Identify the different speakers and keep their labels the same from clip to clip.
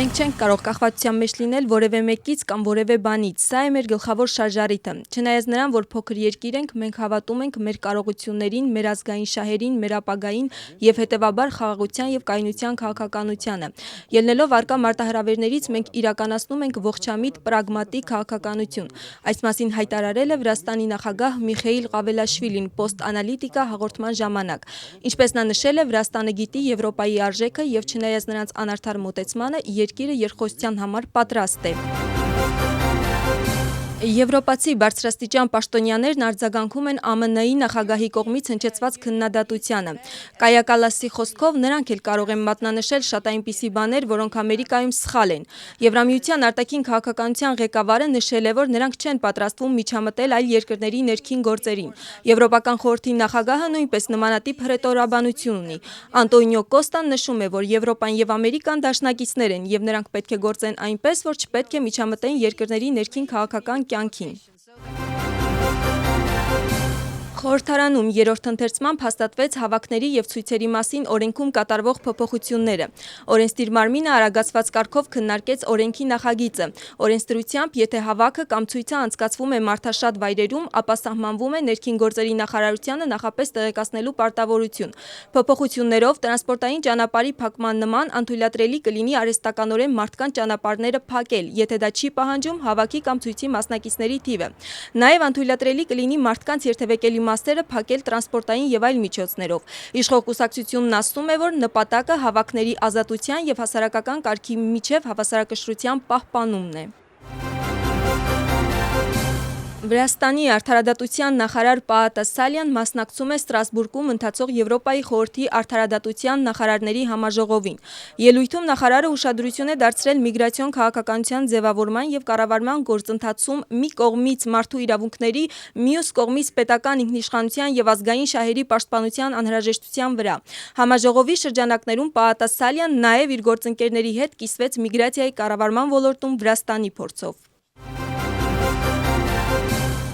Speaker 1: Մենք չենք կարող կախվածության մեջ լինել որևէ մեկից կամ որևէ բանից, սա է մեր գլխավոր շարժառիթը, չնայած նրան, որ փոքր երկիր ենք, մենք հավատում ենք մեր կարողություններին, մեր ազգային շահերին, մեր ապագային և հետևաբար խաղաղության և կայունության քաղաքականությանը։ Ելնելով առկա մարտահրավերներից մենք իրականացնում ենք ողջամիտ պրագմատիկ քաղաքականություն։ Այս մասին հայտարարել է Վրաստանի նախագահ Միխեիլ Ղավելաշվիլին Post-Analytica հաղորդման ժամանակ։ Ինչպես նա նշել է, Վրաստանը գիտի Եվրոպայի արժեքը և չնայած նրանց անարդար մոտեցմանը, երկիրը երկխոսության համար պատրաստ է։ Եվրոպացի բարձրաստիճան պաշտոնյաներն արձագանքում են ԱՄՆ-ի նախագահի կողմից հնչեցված քննադատությանը։ Կայա Կալասի խոսքով նրանք էլ կարող են մատնանշել շատ այնպիսի բաներ, որոնք Ամերիկայում սխալ են։ Եվրամիության արտաքին քաղաքականության ղեկավարը նշել է, որ նրանք չեն պատրաստվում միջամտել այլ երկրների ներքին գործերին։ Եվրոպական խորհրդի նախագահը նույնպես նմանատիպ հռետորաբանություն ունի։ Անտոնիո Կոստան նշում է, որ Եվրոպան և Ամերիկան դաշնակիցներ են և նրանք պետք է գործեն այնպես, որ չպետք է միջամտեն երկրների ներքին քաղաքական կյանքին։ Խորհրդարանում երրորդ ընթերցմամբ հաստատվեց հավաքների և ցույցերի մասին օրենքում կատարվող փոփոխությունները։ Օրենսդիր մարմինը արագացված կարգով քննարկեց օրենքի նախագիծը։ Օրենսդրությամբ, եթե հավաքը կամ ցույցը անցկացվում է մարդաշատ վայրերում, ապա սահմանվում է ներքին գործերի նախարարությանը նախապես տեղեկացնելու պարտավորություն։ Փոփոխություններով տրանսպորտային ճանապարհի փակման նման անթույլատրելի կլինի արհեստականորեն մարդկանց ճանապարհները փակել, եթե դա չի պահանջում հավաքի կամ ցույցի մասնակիցների թիվը։ Նաև անթույլատրելի կլինի մարդկանց երթևեկելի մասերը փակել տրանսպորտային և այլ միջոցներով։ Իշխող կուսակցությունն ասում է, որ նպատակը հավաքների ազատության և հասարակական կարգի միջև հավասարակշռության պահպանումն է։ Վրաստանի արդարադատության նախարար Պաատասալյան մասնակցում է Ստրասբուրգում ընթացող Եվրոպայի խորհրդի արդարադատության նախարարների համաժողովին։ Ելույթում նախարարը ուշադրություն է դարձրել միգրացիոն քաղաքականության ձևավորման և կառավարման գործընթացում մի կողմից մարդու իրավունքների, մյուս կողմից պետական ինքնիշխանության և ազգային շահերի պաշտպանության անհրաժեշտության վրա։ Համաժողովի շրջանակներում Պաատասալյան նաև իր գործընկերների հետ կիսվեց միգրացիայի կառավարման ոլորտում Վրաստանի փորձով։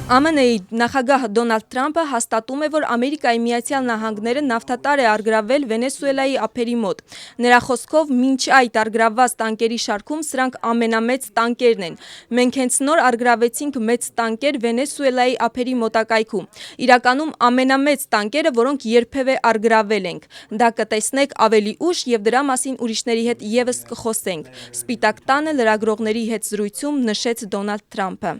Speaker 1: ԱՄՆ-ի նախագահ Դոնալդ Թրամփը հաստատում է, որ Ամերիկայի Միացյալ Նահանգները նավթատար է առգրավվել Վենեսուելայի ափերի մոտ։ Նրա խոսքով, մինչ այդ առգրավված տանկերի շարքում սրանք ամենամեծ տանկերն են։ Մենք հենց նոր առգրավեցինք մեծ տանկեր Վենեսուելայի ափերի մոտակայքում։ Իրականում ամենամեծ տանկերը, որոնք երբևէ առգրավվել ենք։ Դա կտեսնեք ավելի ուշ և դրա մասին ուրիշների հետ ևս կխոսենք, Սպիտակ տանը լրագրողների հետ զրույցում նշեց Դոնալդ Թրամփը։